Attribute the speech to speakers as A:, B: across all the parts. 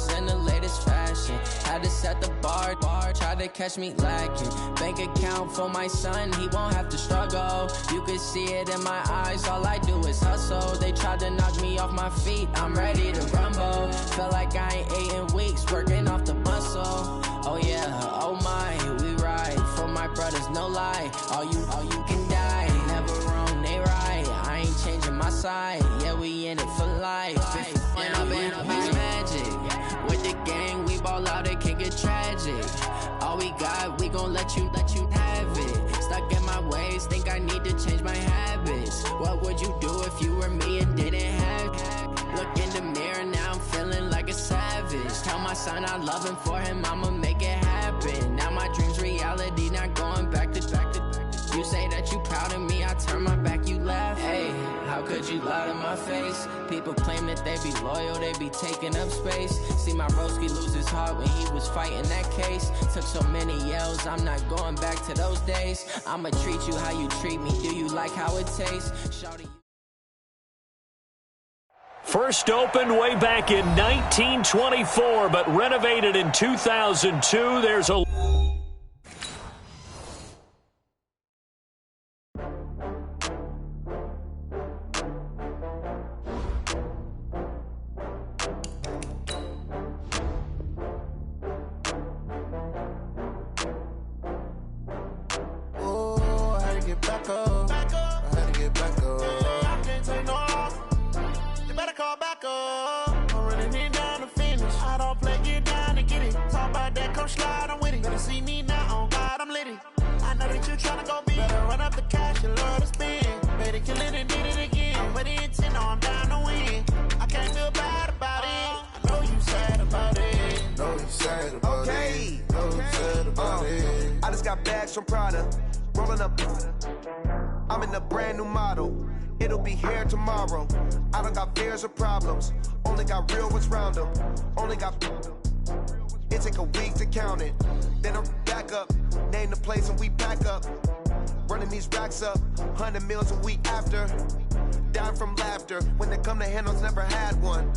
A: always in the latest fashion. Had to set the bar, try to catch me lacking. Bank account for my son, he won't have to struggle. You can see it in my eyes, all I do is hustle. They tried to knock me off my feet, I'm ready to rumble. Felt like I ain't ate in weeks, working off the muscle. Oh yeah, oh my, we ride for my brothers, no lie. All you can die, never wrong, they right. I ain't changing my side, yeah, we in it for life. And I've been magic. With the gang, we ball out, it can get tragic. All we got, we gon' let you have it. Stuck in my ways, think I need to change my habits. What would you do if you were me and didn't have it? Look in the mirror, now I'm feeling like a savage. Tell my son I love him, for him I'ma make it happen. Now my dream's reality, not going back to. You say that you proud of me, I turn my back, you laugh. Hey, how could you lie to my face? People claim that they be loyal, they be taking up space. See my broski lose his heart when he was fighting that case. Took so many yells, I'm not going back to those days. I'ma treat you how you treat me, do you like how it tastes? Shawty.
B: First opened way back in 1924, but renovated in 2002. There's a...
C: From Prada, rolling up. I'm in a brand new model. It'll be here tomorrow. I don't got fears or problems. Only got real ones round them. Only got. It take a week to count it. Then I'm back up. Name the place and we pack up. Running these racks up. 100 meals a week after. Down from laughter. When they come to handles, never had one.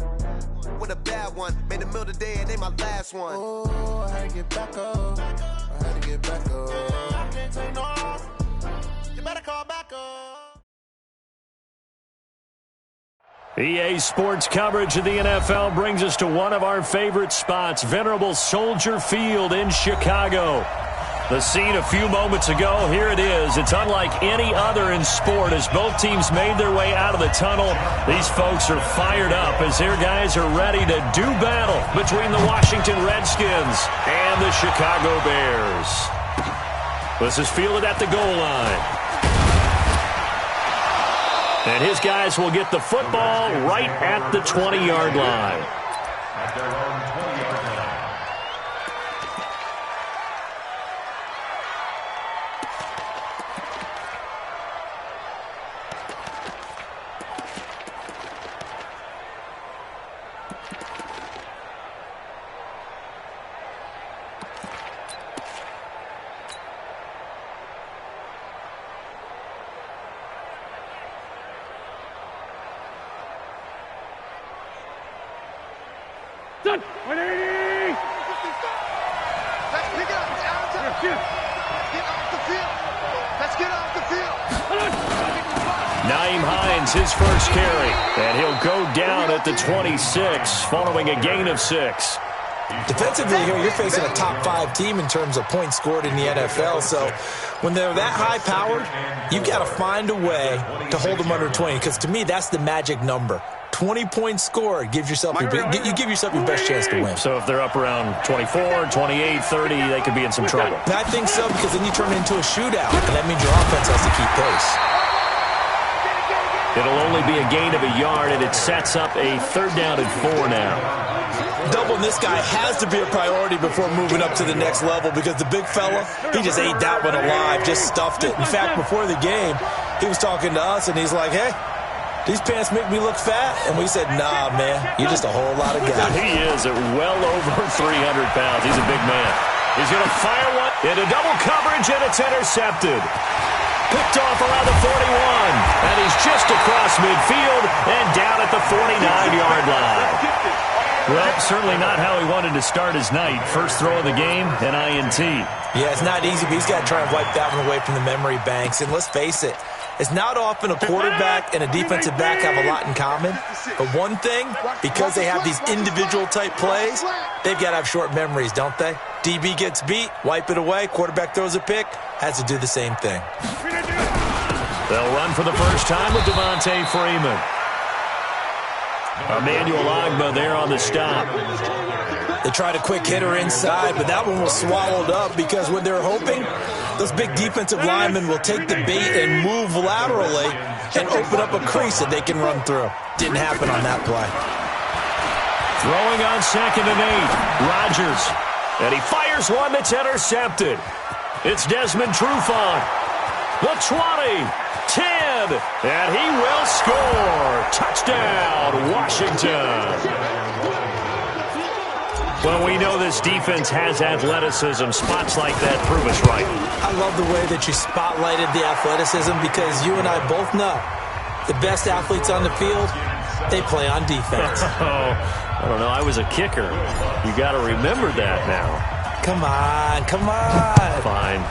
C: With a bad one. Made a meal today and they my last one. Oh, I had to get back up. I had to get back up. I can't take no off. You better call back up.
B: EA Sports coverage of the NFL brings us to one of our favorite spots, venerable Soldier Field in Chicago. The scene a few moments ago, here it is. It's unlike any other in sport as both teams made their way out of the tunnel. These folks are fired up as their guys are ready to do battle between the Washington Redskins and the Chicago Bears. This is fielded at the goal line. And his guys will get the football right at the 20-yard line.
D: At their own 20-yard line.
E: Done. 180. Let's pick it up. Get off the field. Let's get off the field.
B: Nyheim Hines, his first carry. And he'll go down at the 26 following a gain of 6.
F: Defensively here, you're facing a top 5 team in terms of points scored in the NFL. So when they're that high-powered, you've got to find a way to hold them under 20. Because to me, that's the magic number. 20 points scored gives yourself you give yourself your best chance to win.
B: So if they're up around 24, 28, 30, they could be in some trouble.
F: I think so, because then you turn it into a shootout, and that means your offense has to keep pace.
B: It'll only be a gain of a yard, and it sets up a 3rd down and 4 now.
F: Doubling this guy has to be a priority before moving up to the next level, because the big fella, he just ate that one alive, just stuffed it. In fact, before the game, he was talking to us, and he's like, hey, these pants make me look fat. And we said, nah, man, you're just a whole lot of guy.
B: He is at well over 300 pounds. He's a big man. He's going to fire one into double coverage, and it's intercepted. Picked off around the 41, and he's just across midfield and down at the 49-yard line. Well, certainly not how he wanted to start his night. First throw of the game, an INT.
F: Yeah, it's not easy, but he's got to try and wipe that one away from the memory banks. And let's face it, it's not often a quarterback and a defensive back have a lot in common. But one thing, because they have these individual type plays, they've got to have short memories, don't they? DB gets beat, wipe it away, quarterback throws a pick, has to do the same thing.
B: They'll run for the first time with Devontae Freeman. Emmanuel Ogbah there on the stop.
F: They tried a quick hitter inside, but that one was swallowed up because what they're hoping, those big defensive linemen will take the bait and move laterally and open up a crease that they can run through. Didn't happen on that play.
B: Throwing on 2nd and 8. Rodgers. And he fires one that's intercepted. It's Desmond Trufant. The 20. 10, and he will score. Touchdown, Washington. Well, we know this defense has athleticism. Spots like that prove us right.
F: I love the way that you spotlighted the athleticism because you and I both know the best athletes on the field, they play on defense.
B: I don't know. I was a kicker. You got to remember that now.
F: Come on, come on.
B: Fine.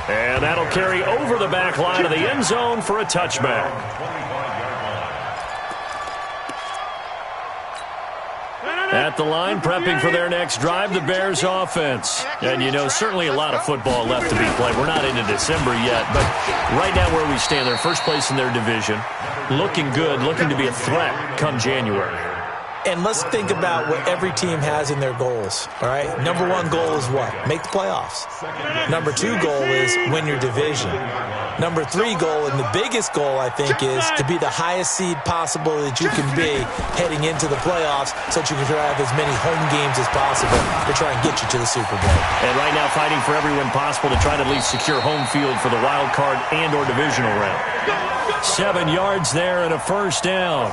B: And that'll carry over the back line of the end zone for a touchback. At the line, prepping for their next drive, the Bears offense. And, you know, certainly a lot of football left to be played. We're not into December yet, but right now where we stand, they're first place in their division. Looking good, looking to be a threat come January.
F: And let's think about what every team has in their goals, all right? Number one goal is what? Make the playoffs. Number two goal is win your division. Number three goal, and the biggest goal, I think, is to be the highest seed possible that you can be heading into the playoffs so that you can try to have as many home games as possible to try and get you to the Super Bowl.
B: And right now fighting for every win possible to try to at least secure home field for the wild card and or divisional round. 7 yards there and a first down.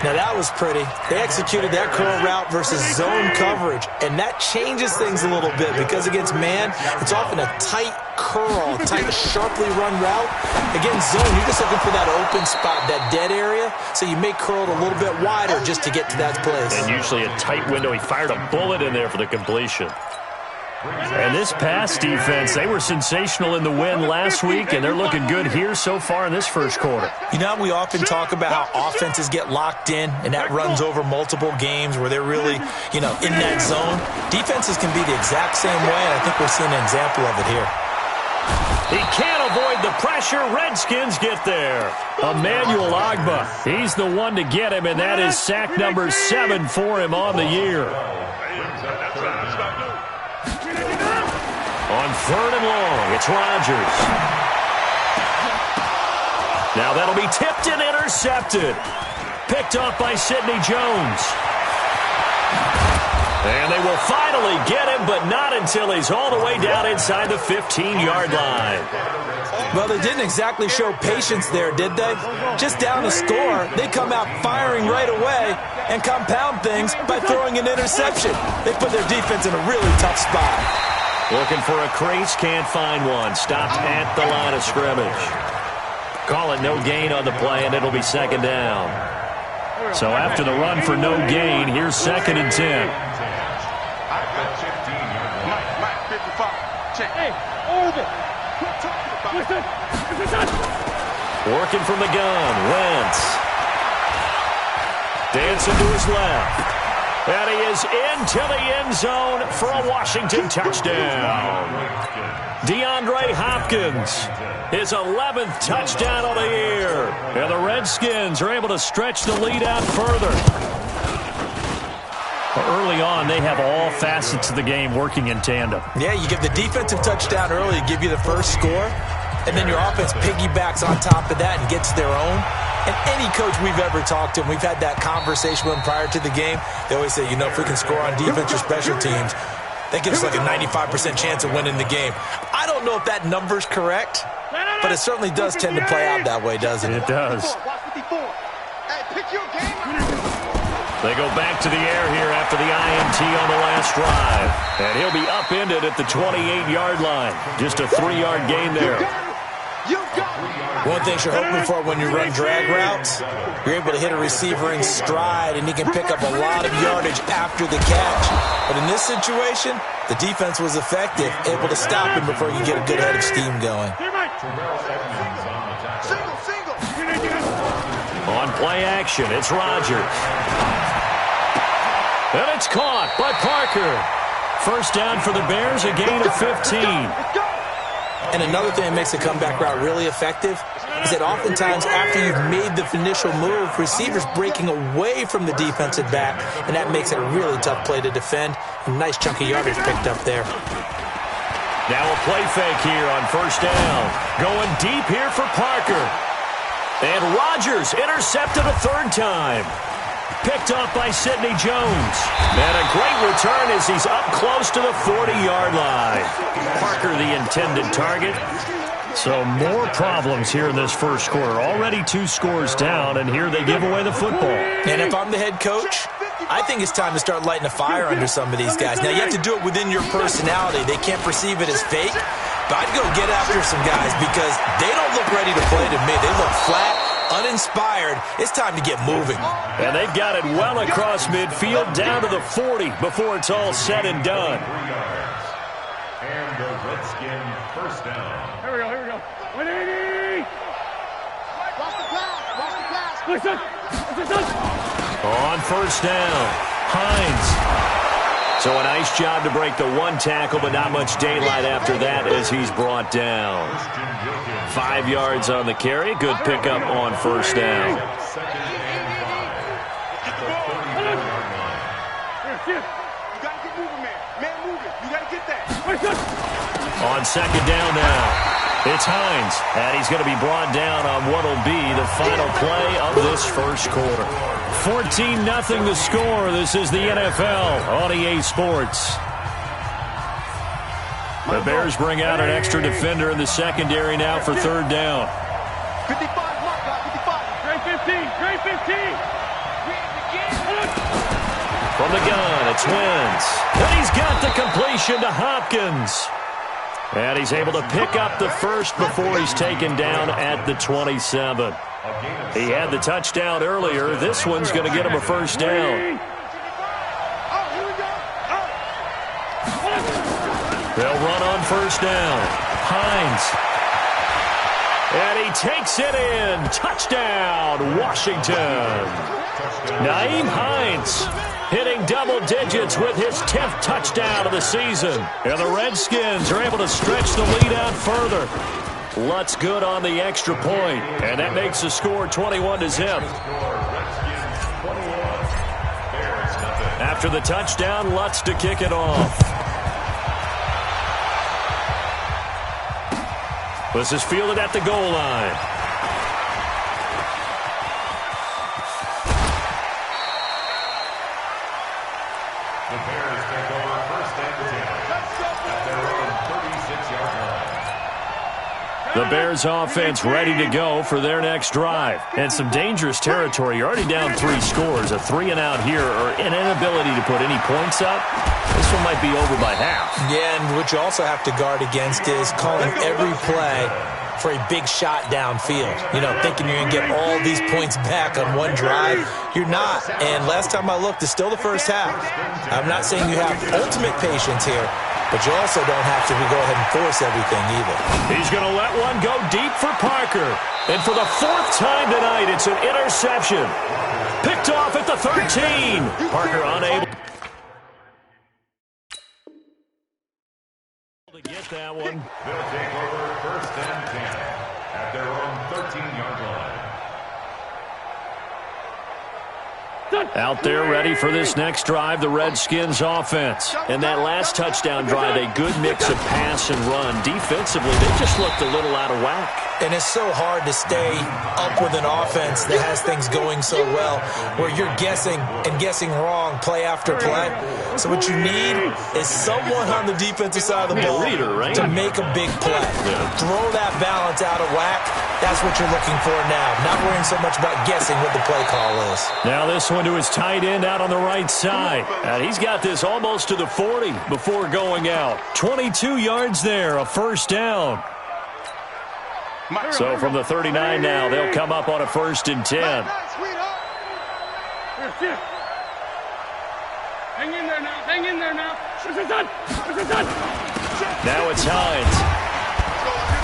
F: Now, that was pretty. They executed that curl route versus zone coverage, and that changes things a little bit because against man, it's often a tight curl, tight, sharply run route. Against zone, you're just looking for that open spot, that dead area, so you may curl it a little bit wider just to get to that place.
B: And usually a tight window. He fired a bullet in there for the completion. And this pass defense, they were sensational in the win last week, and they're looking good here so far in this first quarter.
F: You know, we often talk about how offenses get locked in, and that runs over multiple games where they're really, you know, in that zone. Defenses can be the exact same way, and I think we're seeing an example of it here.
B: He can't avoid the pressure. Redskins get there. Emmanuel Ogbah, he's the one to get him, and that is sack number 7 for him on the year. On 3rd and long, it's Rodgers. Now that'll be tipped and intercepted. Picked off by Sidney Jones. And they will finally get him, but not until he's all the way down inside the 15-yard line.
F: Well, they didn't exactly show patience there, did they? Just down a score, they come out firing right away and compound things by throwing an interception. They put their defense in a really tough spot.
B: Looking for a crease, can't find one. Stopped at the line of scrimmage. Call it no gain on the play, and it'll be 2nd down. So after the run for no gain, here's 2nd and 10. Working from the gun, Wentz. Dancing to his left. And he is into the end zone for a Washington touchdown. DeAndre Hopkins, his 11th touchdown of the year. And the Redskins are able to stretch the lead out further. Early on, they have all facets of the game working in tandem.
F: Yeah, you give the defensive touchdown early to give you the first score, and then your offense piggybacks on top of that and gets their own. And any coach we've ever talked to, and we've had that conversation with them prior to the game, they always say, you know, if we can score on defense or special teams, that gives us like a 95% chance of winning the game. I don't know if that number's correct, but it certainly does tend to play out that way, doesn't it?
B: It does. They go back to the air here after the INT on the last drive. And he'll be upended at the 28-yard line. Just a 3-yard gain there.
E: You got it.
F: One thing you're hoping for when you run drag routes, you're able to hit a receiver in stride, and he can pick up a lot of yardage after the catch. But in this situation, the defense was effective, able to stop him before you get a good head of steam going.
B: On play action, it's Rodgers. And it's caught by Parker. First down for the Bears, a gain of 15.
F: And another thing that makes a comeback route really effective is that oftentimes after you've made the initial move, receivers breaking away from the defensive back, and that makes it a really tough play to defend. A nice chunk of yardage picked up there.
B: Now a play fake here on first down. Going deep here for Parker. And Rodgers intercepted a third time. Picked off by Sidney Jones. And a great return as he's up close to the 40-yard line. Parker the intended target. So more problems here in this first quarter. Already 2 scores down, and here they give away the football.
F: And if I'm the head coach, I think it's time to start lighting a fire under some of these guys. Now, you have to do it within your personality. They can't perceive it as fake. But I'd go get after some guys because they don't look ready to play to me. They look flat, uninspired. It's time to get moving.
B: And they've got it well across midfield, down to the 40 before it's all said and done.
D: And the Redskin first down.
E: Here we go. 180! Watch the pass! Listen!
B: On first down, Hines. So a nice job to break the 1 tackle, but not much daylight after that as he's brought down. 5 yards on the carry. Good pickup on first down. On second down now, it's Hines, and he's going to be brought down on what will be the final play of this first quarter. 14-0 the score. This is the NFL on EA Sports. The Bears bring out an extra defender in the secondary now for third down.
E: 55, mark out, 55. Trey 15.
B: From the gun, it's Wentz. And he's got the completion to Hopkins. And he's able to pick up the first before he's taken down at the 27. He had the touchdown earlier. This one's going to get him a first down. They'll run on first down. Hines. And he takes it in. Touchdown, Washington. Nyheim Hines hitting double digits with his 10th touchdown of the season. And the Redskins are able to stretch the lead out further. Lutz good on the extra point, and that makes the score 21-0. After the touchdown, Lutz to kick it off. This is fielded at the goal line.
D: The Bears take over first and 10 at their own 36-yard line.
B: The Bears offense ready to go for their next drive. And some dangerous territory. You're already down 3 scores. A 3-and-out here, or an inability to put any points up. This one might be over by half.
F: Yeah, and what you also have to guard against is calling every play for a big shot downfield. You know, thinking you're going to get all these points back on one drive. You're not. And last time I looked, it's still the first half. I'm not saying you have ultimate patience here, but you also don't have to go ahead and force everything either.
B: He's going to let one go deep for Parker. And for the 4th time tonight, it's an interception. Picked off at the 13. Parker unable to get that one.
D: They'll take over first and 10 at their own 13-yard line.
B: Out there ready for this next drive, the Redskins offense. And that last touchdown drive, a good mix of pass and run. Defensively, they just looked a little out of whack.
F: And it's so hard to stay up with an offense that has things going so well, where you're guessing and guessing wrong play after play. So what you need is someone on the defensive side of the ball to make a big play. Throw that balance out of whack. That's what you're looking for now. Not worrying so much about guessing what the play call is.
B: Now this one to his tight end out on the right side. And he's got this almost to the 40 before going out. 22 yards there, a first down. So from the 39 now, they'll come up on a 1st and 10.
E: Hang in there now. Hang in there now.
B: Now it's Hines.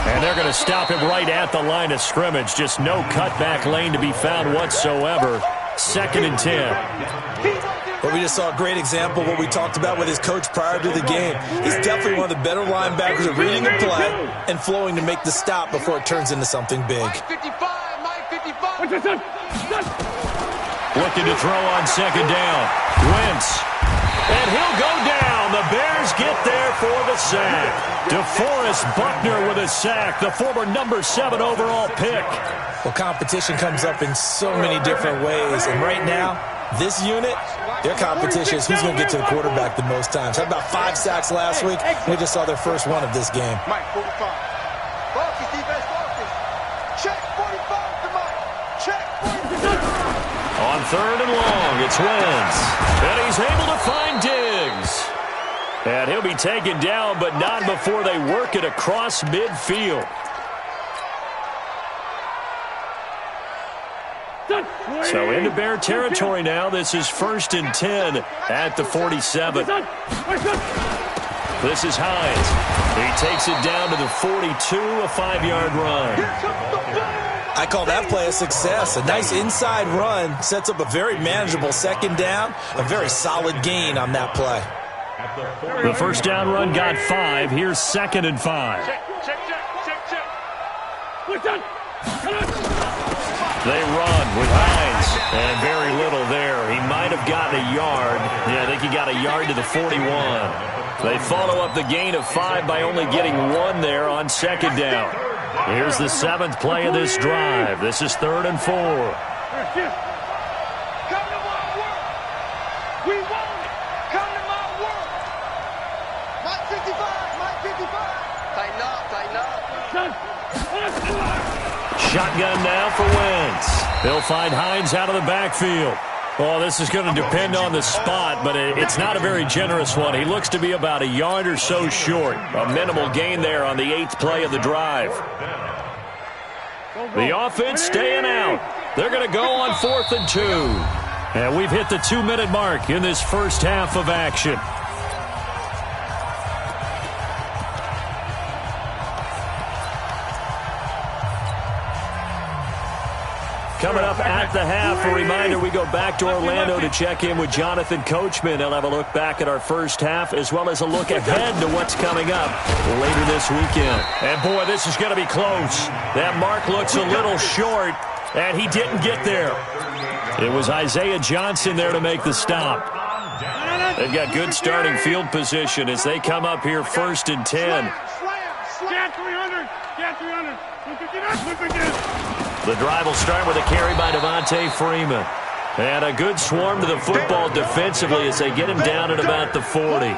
B: And they're going to stop him right at the line of scrimmage. Just no cutback lane to be found whatsoever. 2nd and 10.
F: Well, we just saw a great example of what we talked about with his coach prior to the game. He's definitely one of the better linebackers at reading the play and flowing to make the stop before it turns into something big.
E: Mike 55. Mike 55.
B: Looking to throw on 2nd down. Wentz. And he'll go down. The Bears get there for the sack. DeForest Buckner with a sack, the former number 7 overall pick.
F: Well, competition comes up in so many different ways. And right now, this unit, their competition is who's going to get to the quarterback the most times. Had about 5 sacks last week. We just saw their first one of this game.
E: Mike 45. Focus, defense, focus. Check 45 to Mike. Check 45.
B: On 3rd and long, it's Wentz. And he's able to find Diggs. And he'll be taken down, but not before they work it across midfield. So into Bear territory now. This is 1st and 10 at the 47. This is Hines. He takes it down to the 42, a 5-yard run.
F: I call that play a success. A nice inside run sets up a very manageable 2nd down. A very solid gain on that play.
B: The 1st down run got 5. Here's 2nd and 5. They run with Hines, and very little there. He might have gotten a yard. Yeah, I think he got a yard to the 41. They follow up the gain of 5 by only getting 1 there on 2nd down. Here's the 7th play of this drive. This is 3rd and 4.
E: Come to my work. We want it. Come to my work. Mike 55. Mike 55. Tighten up. Tighten up.
B: Shotgun now for Wentz. They'll find Hines out of the backfield. Oh, this is going to depend on the spot, but it's not a very generous one. He looks to be about a yard or so short. A minimal gain there on the 8th play of the drive. The offense staying out. They're going to go on 4th and 2. And we've hit the 2-minute mark in this first half of action. Coming up at the half, a reminder, we go back to Orlando to check in with Jonathan Coachman. He'll have a look back at our first half as well as a look ahead to what's coming up later this weekend. And, boy, this is going to be close. That mark looks a little short, and he didn't get there. It was Isaiah Johnson there to make the stop. They've got good starting field position as they come up here 1st and 10.
E: Get 300. Get 300. 159.
B: The drive will start with a carry by Devontae Freeman. And a good swarm to the football defensively as they get him down at about the 40.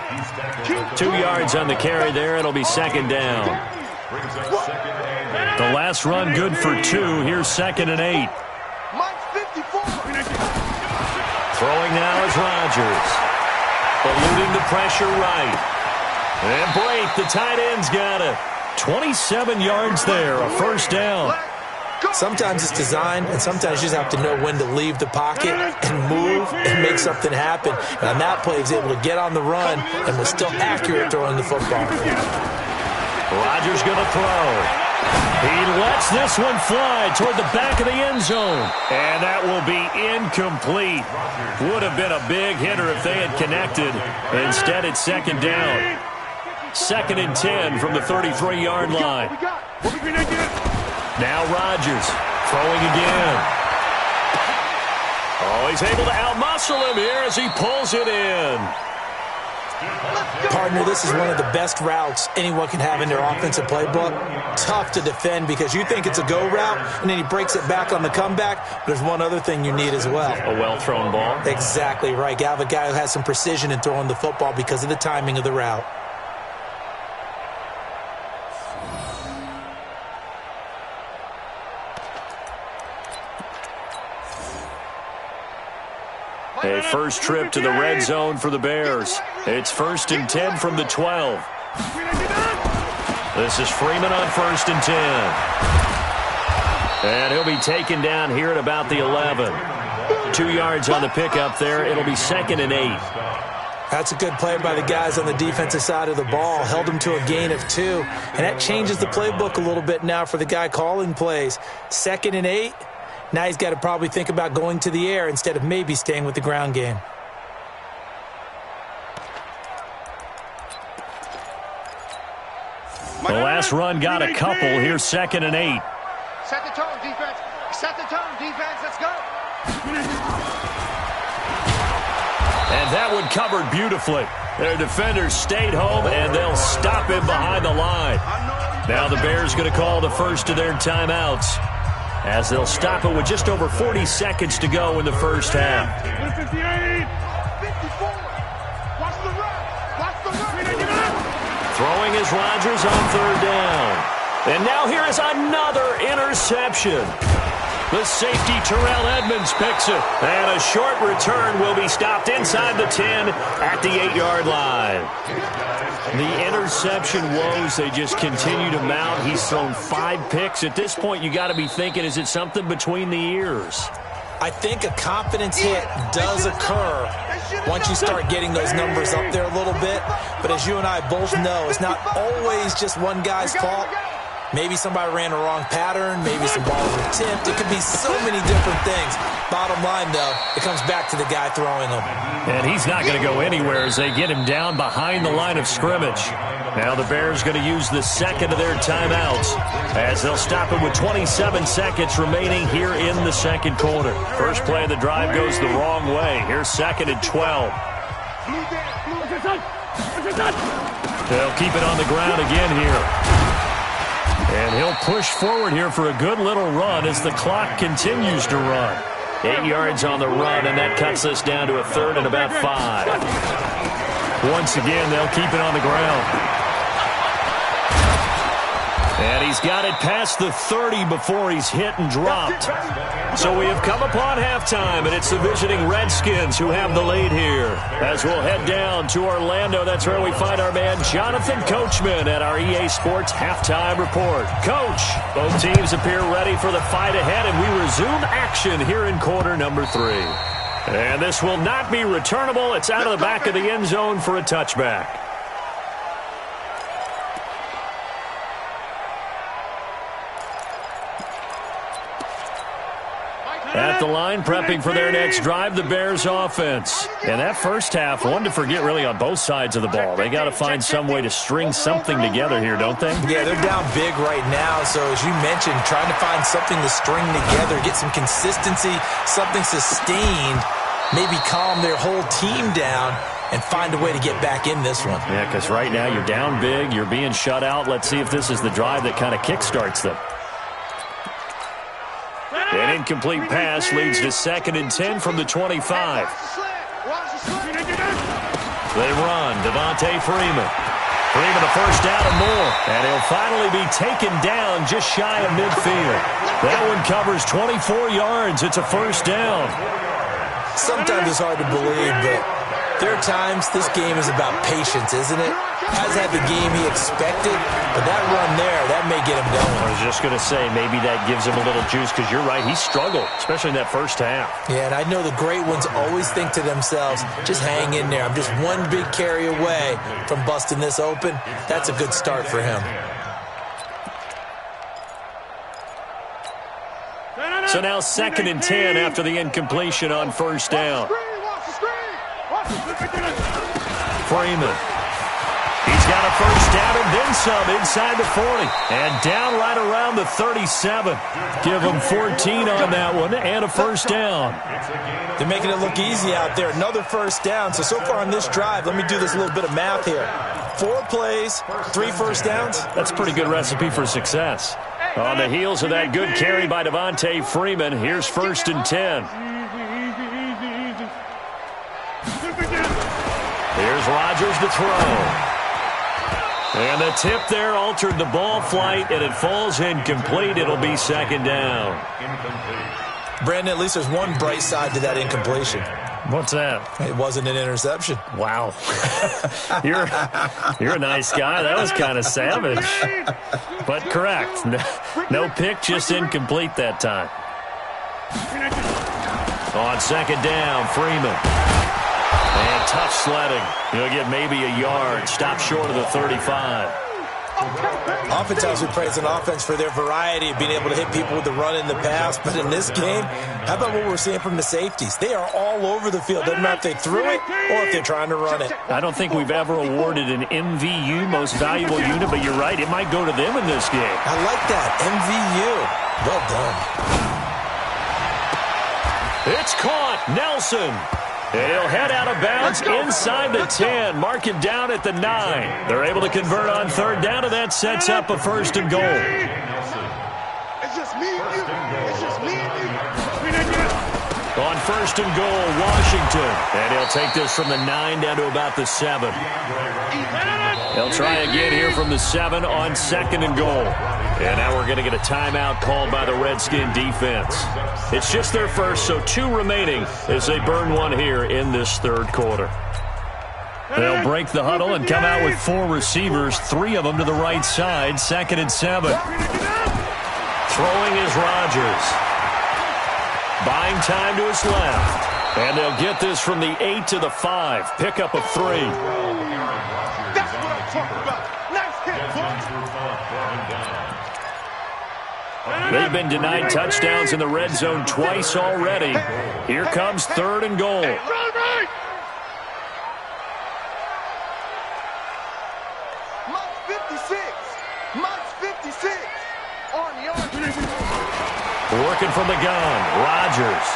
B: 2 yards on the carry there. It'll be 2nd down. The last run good for 2. Here's 2nd and 8. Throwing now is Rodgers. Eluding the pressure right. And Brate, the tight end's got it. 27 yards there, a 1st down.
F: Sometimes it's designed, and sometimes you just have to know when to leave the pocket and move and make something happen. And on that play, he was able to get on the run and was still accurate throwing the football.
B: Rodgers going to throw. He lets this one fly toward the back of the end zone. And that will be incomplete. Would have been a big hitter if they had connected. Instead, it's 2nd down. 2nd and 10 from the 33-yard line. Now Rodgers throwing again. Oh, he's able to outmuscle him here as he pulls it in.
F: Partner, this is one of the best routes anyone can have in their offensive playbook. Tough to defend because you think it's a go route, and then he breaks it back on the comeback. There's one other thing you need as well.
B: A well-thrown ball.
F: Exactly right. You have a guy who has some precision in throwing the football because of the timing of the route.
B: A first trip to the red zone for the Bears. It's 1st and 10 from the 12. This is Freeman on 1st and 10. And he'll be taken down here at about the 11. 2 yards on the pickup there. It'll be 2nd and 8.
F: That's a good play by the guys on the defensive side of the ball. Held him to a gain of 2. And that changes the playbook a little bit now for the guy calling plays. 2nd and 8. Now he's got to probably think about going to the air instead of maybe staying with the ground game.
B: The last run got a couple. Here's 2nd and 8.
E: Set the tone, defense. Set the tone, defense. Let's go.
B: And that one covered beautifully. Their defenders stayed home, and they'll stop him behind the line. Now the Bears going to call the first of their timeouts, as they'll stop it with just over 40 seconds to go in the first half.
E: 58. 54. Watch the run. Watch the run.
B: Throwing is Rodgers on 3rd down. And now here is another interception. The safety, Terrell Edmonds, picks it. And a short return will be stopped inside the 10 at the 8-yard line. The interception woes, they just continue to mount. He's thrown 5 picks. At this point, you got to be thinking, is it something between the ears?
F: I think a confidence hit does occur once you start getting those numbers up there a little bit. But as you and I both know, it's not always just one guy's fault. Maybe somebody ran the wrong pattern. Maybe some balls were tipped. It could be so many different things. Bottom line, though, it comes back to the guy throwing them.
B: And he's not going to go anywhere as they get him down behind the line of scrimmage. Now the Bears going to use the second of their timeouts as they'll stop it with 27 seconds remaining here in the second quarter. First play of the drive goes the wrong way. Here's 2nd and 12. They'll keep it on the ground again here. And he'll push forward here for a good little run as the clock continues to run. 8 yards on the run, and that cuts us down to a 3rd and about 5. Once again, they'll keep it on the ground. And he's got it past the 30 before he's hit and dropped. So we have come upon halftime, and it's the visiting Redskins who have the lead here. As we'll head down to Orlando, that's where we find our man Jonathan Coachman at our EA Sports Halftime Report. Coach, both teams appear ready for the fight ahead, and we resume action here in quarter number 3. And this will not be returnable. It's out of the back of the end zone for a touchback. At the line, prepping for their next drive, the Bears offense. And that first half, one to forget really on both sides of the ball. They got to find some way to string something together here, don't they?
F: Yeah, they're down big right now. So as you mentioned, trying to find something to string together, get some consistency, something sustained, maybe calm their whole team down and find a way to get back in this one.
B: Yeah, because right now you're down big, you're being shut out. Let's see if this is the drive that kind of kickstarts them. An incomplete pass leads to 2nd and 10 from the 25. They run. Devontae Freeman. Freeman the first down and more. And he'll finally be taken down just shy of midfield. That one covers 24 yards. It's a first down.
F: Sometimes it's hard to believe, but there are times this game is about patience, isn't it? Has had the game he expected, but that run there, that may get him going.
B: I was just going to say, maybe that gives him a little juice, because you're right, he struggled, especially in that first half.
F: Yeah, and I know the great ones always think to themselves, just hang in there. I'm just one big carry away from busting this open. That's a good start for him.
B: So now 2nd and 10 after the incompletion on first down. Freeman. He's got a first down and then some inside the 40. And down right around the 37. Give him 14 on that one and a first down.
F: They're making it look easy out there. Another first down. So far on this drive, let me do this little bit of math here. 4 plays, 3 first downs.
B: That's a pretty good recipe for success. On the heels of that good carry by Devontae Freeman, here's 1st and 10. Here's Rodgers to throw. And the tip there altered the ball flight, and it falls incomplete. It'll be 2nd down.
F: Brandon, at least there's one bright side to that incompletion.
B: What's that?
F: It wasn't an interception.
B: Wow. You're a nice guy. That was kind of savage. But correct. No pick, just incomplete that time. On second down, Freeman. And tough sledding. He'll get maybe a yard. Stop short of the 35.
F: Oftentimes we praise an offense for their variety of being able to hit people with the run and the pass. But in this game, how about what we're seeing from the safeties? They are all over the field. Doesn't matter if they threw it or if they're trying to run it.
B: I don't think we've ever awarded an MVU, most valuable unit, but you're right. It might go to them in this game.
F: I like that. MVU. Well done.
B: It's caught. Nelson. And he'll head out of bounds inside the 10. Mark him down at the 9. They're able to convert on third down, and that sets up a 1st and goal.
E: It's just me and you. It's just me and you.
B: On 1st and goal, Washington. And he'll take this from the 9 down to about the 7. They'll try again here from the 7 on 2nd and goal. And now we're going to get a timeout called by the Redskin defense. It's just their first, so 2 remaining as they burn one here in this 3rd quarter. They'll break the huddle and come out with 4 receivers, 3 of them to the right side, 2nd and 7. Throwing is Rodgers. Buying time to his left. And they'll get this from the 8 to the 5. Pickup of 3.
E: That's what I'm talking about. Nice hit,
B: They've been denied touchdowns in the red zone twice already. Here comes 3rd and goal.
E: Mike 56. Mike 56. On the arm.
B: Working from the gun. Rodgers.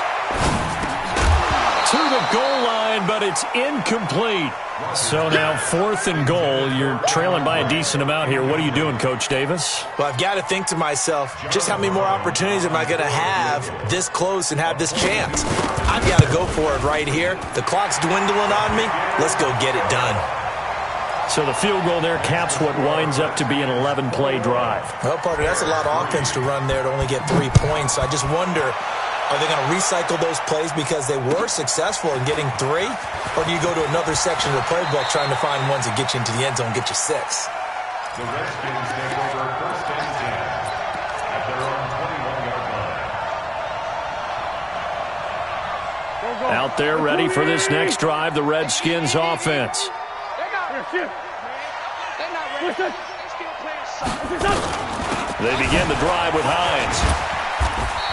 B: To the goal line, but it's incomplete. So now 4th and goal. You're trailing by a decent amount here. What are you doing, Coach Davis?
F: Well, I've got to think to myself, just how many more opportunities am I going to have this close and have this chance? I've got to go for it right here. The clock's dwindling on me. Let's go get it done.
B: So the field goal there caps what winds up to be an 11-play drive.
F: Well, partner, that's a lot of offense to run there to only get 3 points. I just wonder, are they going to recycle those plays because they were successful in getting 3? Or do you go to another section of the playbook trying to find ones that get you into the end zone, get you 6?
D: The Redskins take over 1st and 10 at their own 21-yard line.
B: Out there ready for this next drive, the Redskins offense. They begin the drive with Hines.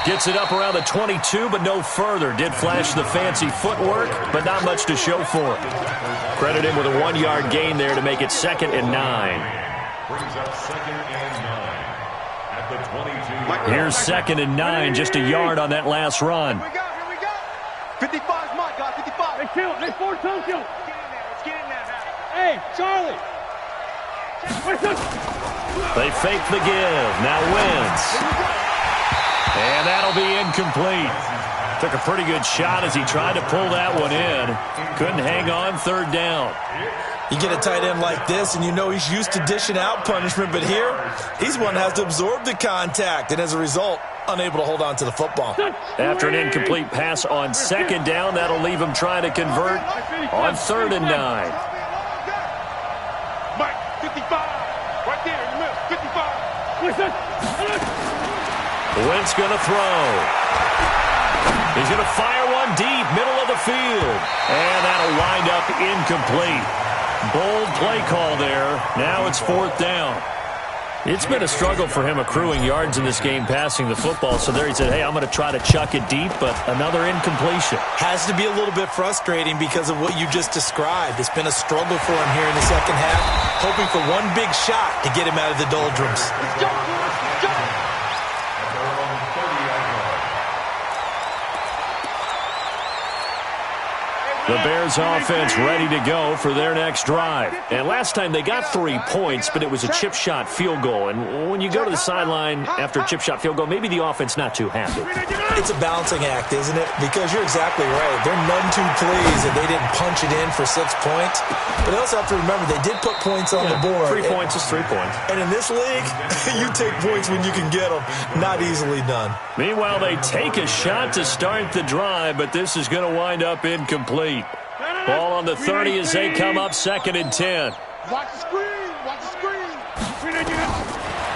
B: Gets it up around the 22, but no further. Did flash the fancy footwork, but not much to show for it. Credit him with a 1-yard gain there to make it 2nd and 9.
D: Brings up 2nd and 9 at the 22.
B: Here's 2nd and 9, just a yard on that last run.
E: Here we go. 55's Mike, guys. 55.
G: They kill it. They force Tokyo. Let's get in there. Hey, Charlie.
B: They fake the give. Now Wentz. And that'll be incomplete. Took a pretty good shot as he tried to pull that one in. Couldn't hang on 3rd down.
F: You get a tight end like this, and you know he's used to dishing out punishment, but here, he's one that has to absorb the contact, and as a result, unable to hold on to the football.
B: After an incomplete pass on 2nd down, that'll leave him trying to convert on 3rd and 9.
E: Mike, 55. Right there in the middle. 55.
B: Wentz going to throw. He's going to fire one deep, middle of the field. And that'll wind up incomplete. Bold play call there. Now it's 4th down. It's been a struggle for him accruing yards in this game passing the football. So there he said, hey, I'm going to try to chuck it deep, but another incompletion.
F: Has to be a little bit frustrating because of what you just described. It's been a struggle for him here in the 2nd half, hoping for one big shot to get him out of the doldrums.
E: Let's go. Let's go.
D: At their own 30-yard line.
B: The Bears offense ready to go for their next drive. And last time they got 3 points, but it was a chip shot field goal. And when you go to the sideline after a chip shot field goal, maybe the offense not too happy.
F: It's a balancing act, isn't it? Because you're exactly right. They're none too pleased that they didn't punch it in for 6 points. But they also have to remember they did put points on the board.
B: 3 points is 3 points.
F: And in this league, you take points when you can get them. Not easily done.
B: Meanwhile, they take a shot to start the drive, but this is going to wind up incomplete. Ball on the 30 as they come up 2nd and 10.
E: Watch the screen. Watch the screen.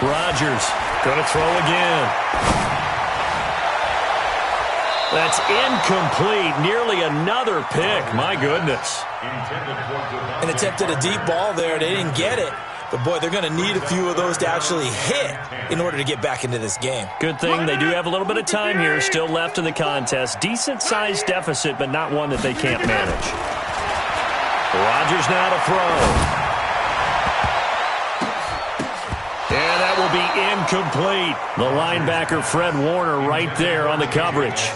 B: Rodgers going to throw again. That's incomplete. Nearly another pick. My goodness.
F: And attempted a deep ball there. They didn't get it. But, boy, they're going to need a few of those to actually hit in order to get back into this game.
B: Good thing they do have a little bit of time here still left in the contest. Decent-sized deficit, but not one that they can't manage. Rodgers now to throw. And that will be incomplete. The linebacker, Fred Warner, right there on the coverage.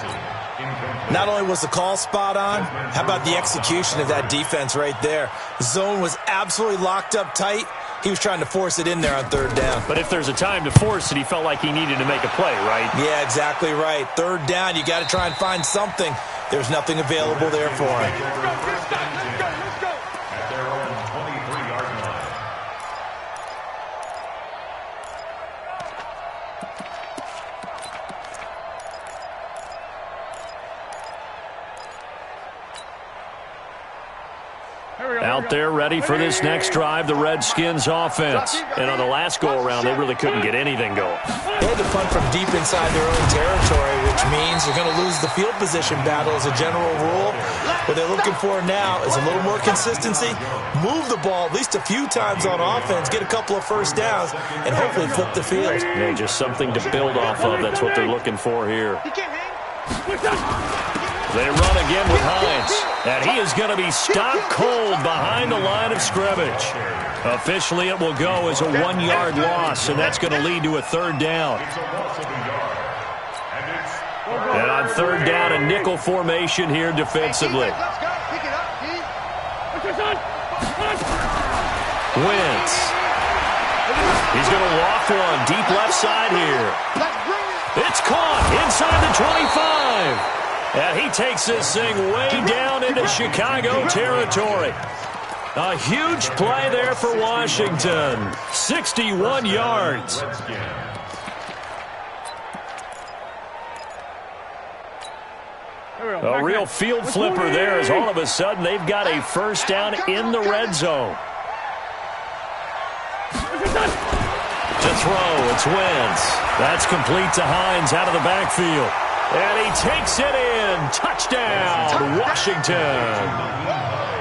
F: Not only was the call spot on, how about the execution of that defense right there? The zone was absolutely locked up tight. He was trying to force it in there on 3rd down.
B: But if there's a time to force it, he felt like he needed to make a play, right?
F: Yeah, exactly right. 3rd down, you got to try and find something. There's nothing available there for him.
E: Let's go.
D: At their own 23-yard line.
B: Out there ready for this next drive, the Redskins offense. And on the last go-around, they really couldn't get anything going.
F: They had to punt from deep inside their own territory, which means they're going to lose the field position battle as a general rule. What they're looking for now is a little more consistency, move the ball at least a few times on offense, get a couple of first downs, and hopefully flip the field.
B: Yeah, just something to build off of. That's what they're looking for here. They run again with Hines, and he is going to be stopped cold behind the line of scrimmage. Officially, it will go as a 1-yard loss, and that's going to lead to a 3rd down. And on 3rd down, a nickel formation here defensively. Wentz. He's going to loft one deep left side here. It's caught inside the 25. And he takes this thing way down into Chicago territory. A huge play there for Washington. 61 yards. A real field flipper there as all of a sudden they've got a first down in the red zone. To throw, it's Wentz. That's complete to Hines out of the backfield. And he takes it in. Touchdown, Washington.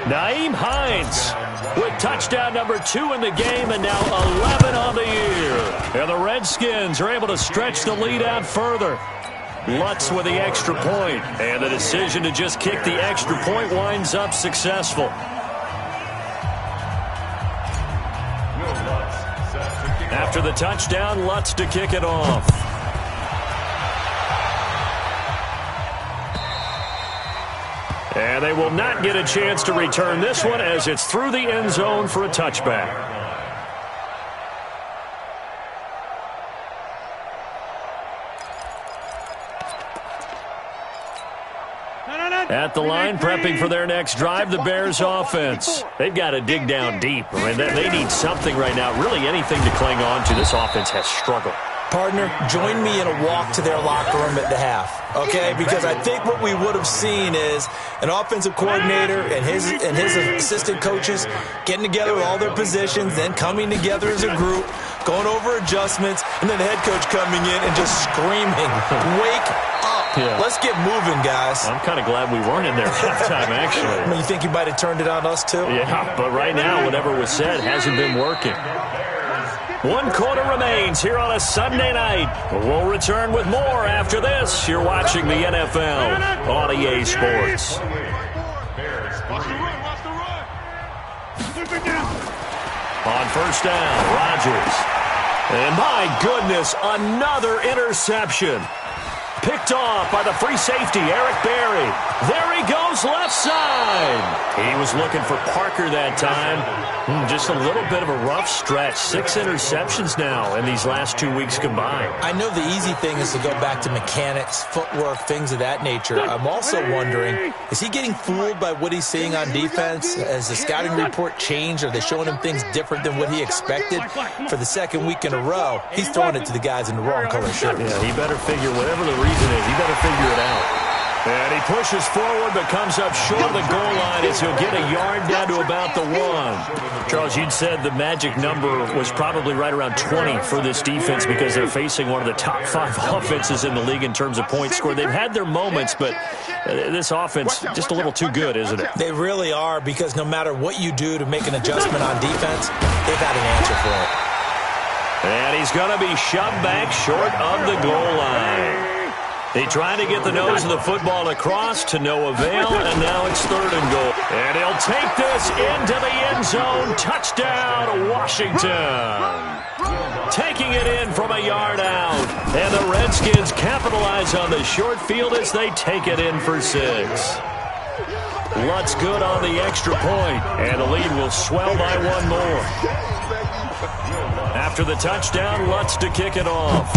B: Nyheim Hines with touchdown number 2 in the game and now 11 on the year. And the Redskins are able to stretch the lead out further. Lutz with the extra point. And the decision to just kick the extra point winds up successful. After the touchdown, Lutz to kick it off. And they will not get a chance to return this one as it's through the end zone for a touchback. At the line, prepping for their next drive, the Bears offense. They've got to dig down deep. I mean, they need something right now, really anything to cling on to. This offense has struggled.
F: Partner, join me in a walk to their locker room at the half, okay? Because I think what we would have seen is an offensive coordinator and his assistant coaches getting together with all their positions, then coming together as a group, going over adjustments, and then the head coach coming in and just screaming, "Wake up. Yeah. Let's get moving, guys."
B: I'm kind of glad we weren't in there at halftime, actually.
F: I mean, you think you might have turned it on us, too?
B: Yeah, but right now, whatever was said hasn't been working. 1 quarter remains here on a Sunday night. We'll return with more after this. You're watching the NFL on EA Sports. On first down, Rodgers. And my goodness, another interception. Picked off by the free safety, Eric Berry. There he goes, left side. He was looking for Parker that time. Just a little bit of a rough stretch. 6 interceptions now in these last 2 weeks combined.
F: I know the easy thing is to go back to mechanics, footwork, things of that nature. I'm also wondering, is he getting fooled by what he's seeing on defense? Has the scouting report changed? Are they showing him things different than what he expected? For the second week in a row, he's throwing it to the guys in the wrong color shirt.
B: Yeah, he better figure, whatever the reason is, he better figure it out. And he pushes forward but comes up short of the goal line as he'll get a yard down to about the 1. Charles, you'd said the magic number was probably right around 20 for this defense because they're facing one of the top 5 offenses in the league in terms of points scored. They've had their moments, but this offense just a little too good, isn't it?
F: They really are, because no matter what you do to make an adjustment on defense, they've had an answer for it.
B: And he's going to be shoved back short of the goal line. They tried to get the nose of the football across to no avail, and now it's 3rd and goal. And he'll take this into the end zone. Touchdown, Washington. Taking it in from a yard out. And the Redskins capitalize on the short field as they take it in for 6. Lutz good on the extra point, and the lead will swell by 1 more. After the touchdown, Lutz to kick it off.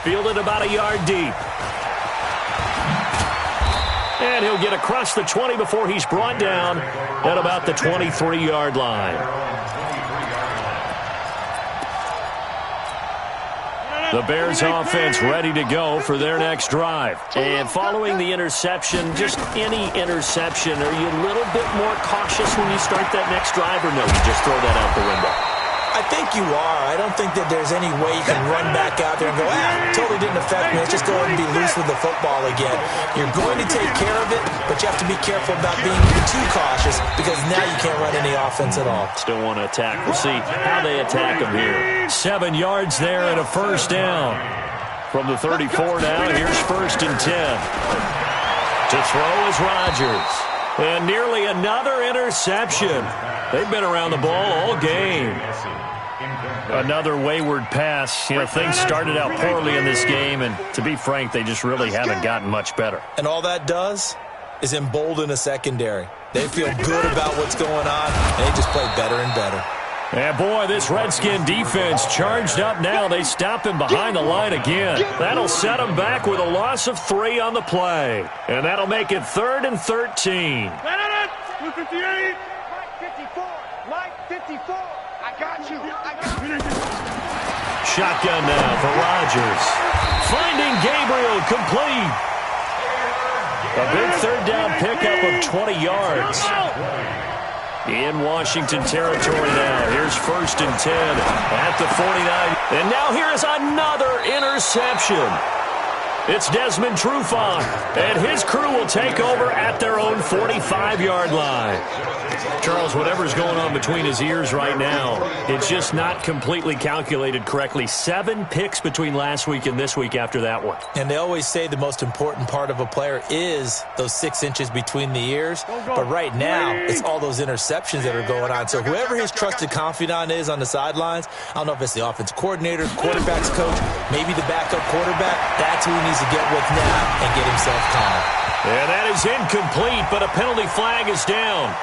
B: Fielded about a yard deep. And he'll get across the 20 before he's brought down at about the 23-yard line. The Bears offense ready to go for their next drive. And following the interception, just any interception, are you a little bit more cautious when you start that next drive, or no, you just throw that out the window?
F: I think you are. I don't think that there's any way you can run back out there and go, totally didn't affect me. Let's just go ahead and be loose with the football again. You're going to take care of it, but you have to be careful about being too cautious, because now you can't run any offense at all.
B: Still want to attack. We'll see how they attack them here. 7 yards there and a first down. From the 34 now, here's 1st and 10. To throw is Rodgers. And nearly another interception. They've been around the ball all game. Another wayward pass. You know, things started out poorly in this game, and to be frank, they just really haven't gotten much better.
F: And all that does is embolden a secondary. They feel good about what's going on, and they just play better and better.
B: And boy, this Redskin defense charged up now. They stop him behind the line again. That'll set him back with a loss of 3 on the play. And that'll make it 3rd and 13.
G: 258. Mike 54. I got you.
B: Shotgun now for Rodgers. Finding Gabriel complete. A big 3rd down pickup of 20 yards. In Washington territory now. Here's 1st and 10 at the 49. And now here is another interception. It's Desmond Trufant, and his crew will take over at their own 45-yard line. Charles, whatever's going on between his ears right now, it's just not completely calculated correctly. 7 picks between last week and this week after that one.
F: And they always say the most important part of a player is those 6 inches between the ears. But right now, it's all those interceptions that are going on. So whoever his trusted confidant is on the sidelines, I don't know if it's the offensive coordinator, the quarterback's coach, maybe the backup quarterback, that's who he needs to get with now and get himself calm.
B: And that is incomplete, but a penalty flag is down.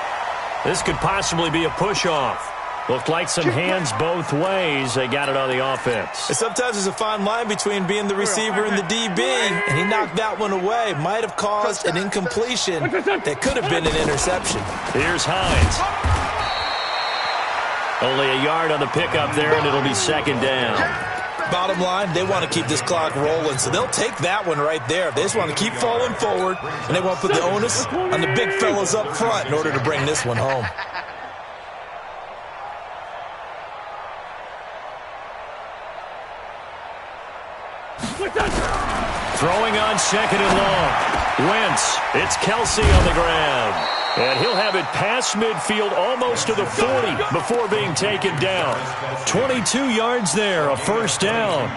B: This could possibly be a push-off. Looked like some hands both ways. They got it on the offense.
F: And sometimes there's a fine line between being the receiver and the DB, and he knocked that one away. Might have caused an incompletion that could have been an interception.
B: Here's Hines. Only a yard on the pickup there, and it'll be 2nd down.
F: Bottom line, they want to keep this clock rolling, so they'll take that one right there. They just want to keep falling forward, and they want to put the onus on the big fellas up front in order to bring this one home.
B: Throwing on 2nd and long. Wentz. It's Kelsey on the ground. And he'll have it past midfield almost to the 40 before being taken down. 22 yards there, a first down.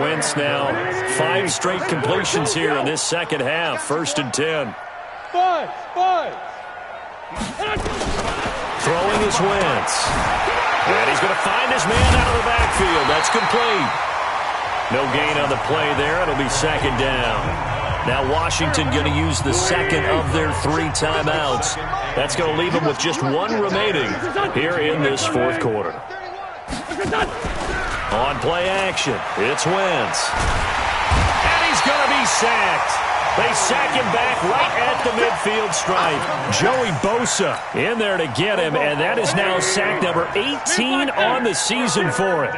B: Wentz now 5 straight completions here in this second half. 1st and 10.
G: Five.
B: Throwing is Wentz. And he's going to find his man out of the backfield. That's complete. No gain on the play there. It'll be second down. Now Washington going to use the second of their 3 timeouts. That's going to leave them with just 1 remaining here in this fourth quarter. On play action, it's Wentz. And he's going to be sacked. They sack him back right at the midfield stripe. Joey Bosa in there to get him, and that is now sack number 18 on the season for him.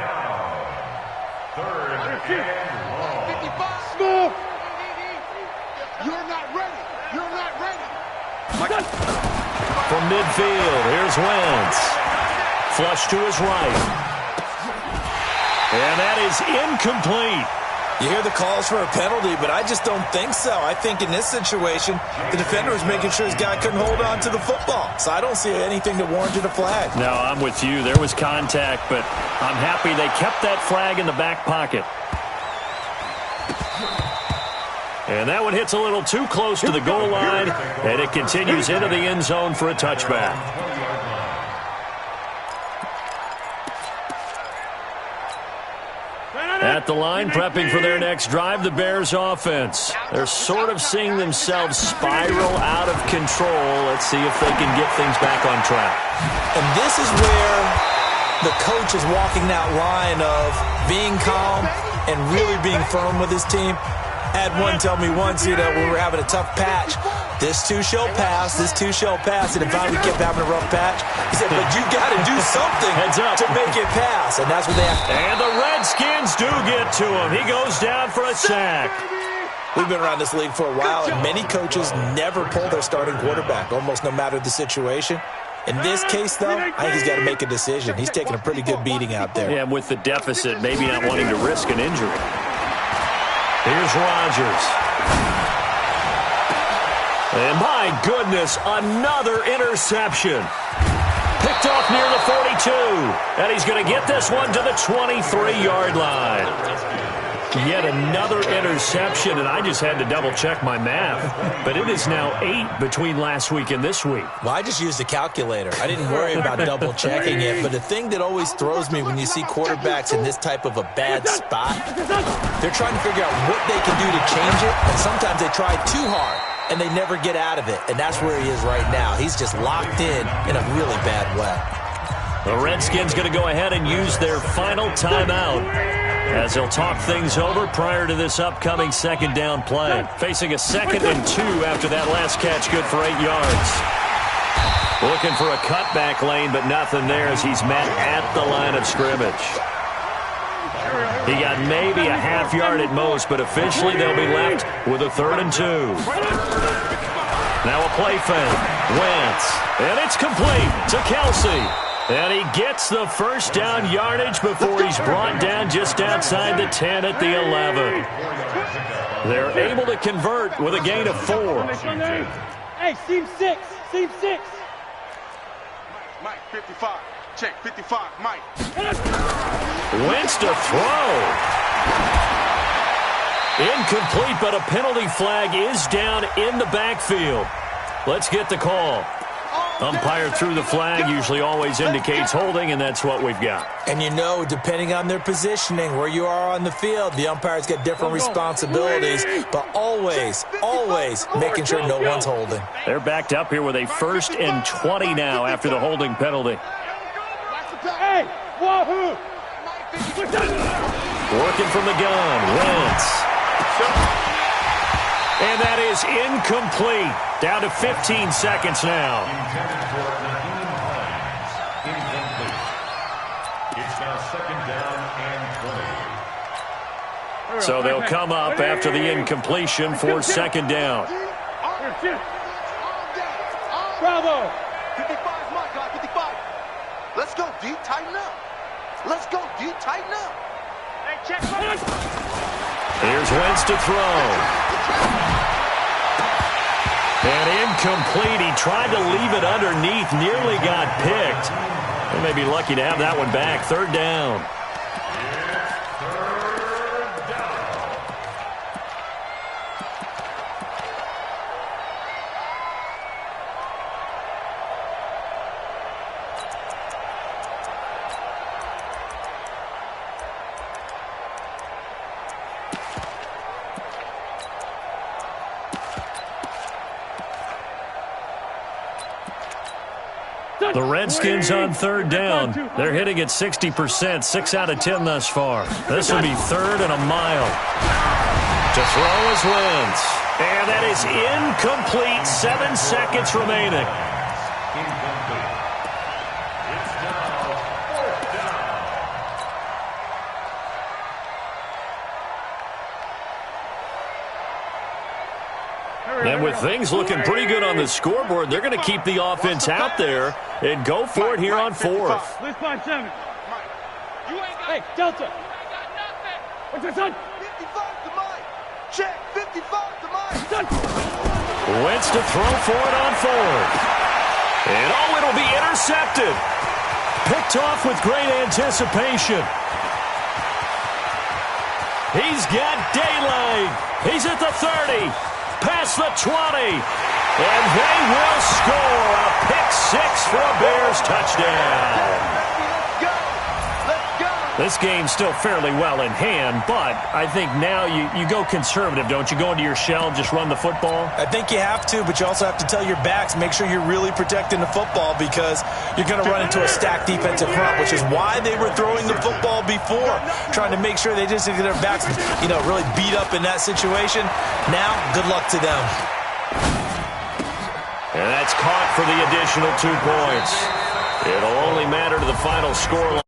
E: Smooth. You're not ready. You're not ready.
B: From midfield, here's Wentz. Flush to his right. And that is incomplete.
F: You hear the calls for a penalty, but I just don't think so. I think in this situation, the defender was making sure his guy couldn't hold on to the football. So I don't see anything that warranted a flag.
B: No, I'm with you. There was contact, but I'm happy they kept that flag in the back pocket. And that one hits a little too close to the goal line, and it continues into the end zone for a touchback. At the line, prepping for their next drive, the Bears offense. They're sort of seeing themselves spiral out of control. Let's see if they can get things back on track.
F: And this is where the coach is walking that line of being calm and really being firm with his team. I had one tell me once, we were having a tough patch. This too shall pass, this too shall pass. And if we kept having a rough patch, he said, but you got to do something to make it pass. And that's what they have.
B: And the Redskins do get to him. He goes down for a sack.
F: We've been around this league for a while, and many coaches never pull their starting quarterback, almost no matter the situation. In this case, though, I think he's got to make a decision. He's taking a pretty good beating out there.
B: Yeah, with the deficit, maybe not wanting to risk an injury. Here's Rodgers. And my goodness, another interception. Picked off near the 42. And he's going to get this one to the 23-yard line. Yet another interception, and I just had to double-check my math. But it is now 8 between last week and this week.
F: Well, I just used a calculator. I didn't worry about double-checking it. But the thing that always throws me when you see quarterbacks in this type of a bad spot, they're trying to figure out what they can do to change it. And sometimes they try too hard, and they never get out of it. And that's where he is right now. He's just locked in a really bad way.
B: The Redskins going to go ahead and use their final timeout as they'll talk things over prior to this upcoming second down play. Facing a 2nd and 2 after that last catch, good for 8 yards. Looking for a cutback lane, but nothing there as he's met at the line of scrimmage. He got maybe a half yard at most, but officially they'll be left with a 3rd and 2. Now a play fake. Wentz. And it's complete to Kelsey. And he gets the first down yardage before he's brought down just outside the 10 at the 11. They're able to convert with a gain of 4.
G: Hey, seam 6. Seam 6.
E: Mike, 55. Check, 55. Mike.
B: Wentz to throw. Incomplete, but a penalty flag is down in the backfield. Let's get the call. Umpire threw the flag, usually always indicates holding, and that's what we've got.
F: And depending on their positioning, where you are on the field, the umpire's got different responsibilities, but always making sure no one's holding.
B: They're backed up here with a 1st and 20 now after the holding penalty.
G: Hey, wahoo!
B: Working from the gun, Wentz. And that is incomplete. Down to 15 seconds now.
D: It's now 2nd down and 20.
B: So they'll come up after the incompletion for 2nd down.
G: Bravo!
E: 55, my guy, 55. Let's go, D. Tighten up. Let's go, D. Tighten up.
G: Hey, check.
B: Here's Wentz to throw. And incomplete. He tried to leave it underneath, nearly got picked. They may be lucky to have that one back. 3rd down. The Redskins on third down. They're hitting at 60%, 6 out of 10 thus far. This will be 3rd and a mile. To throw is Wentz. And that is incomplete. 7 seconds remaining.
D: Incomplete. It's now 4th down.
B: And with things looking pretty good on the scoreboard, they're going to keep the offense out there and go for it here on 4th.
G: Let's 5-7. Hey, Delta. What's your son?
E: 55 to Mike. Check. 55 to Mike.
B: Wentz to throw for it on 4th. And oh, it'll be intercepted. Picked off with great anticipation. He's got daylight. He's at the 30. Past the 20. And they will score a pick-6 for a Bears touchdown. This game's still fairly well in hand, but I think now you go conservative, don't you? Go into your shell and just run the football?
F: I think you have to, but you also have to tell your backs, make sure you're really protecting the football because you're going to run into a stacked defensive front, which is why they were throwing the football before, trying to make sure they just get their backs, really beat up in that situation. Now, good luck to them.
B: And that's caught for the additional 2 points. It'll only matter to the final score.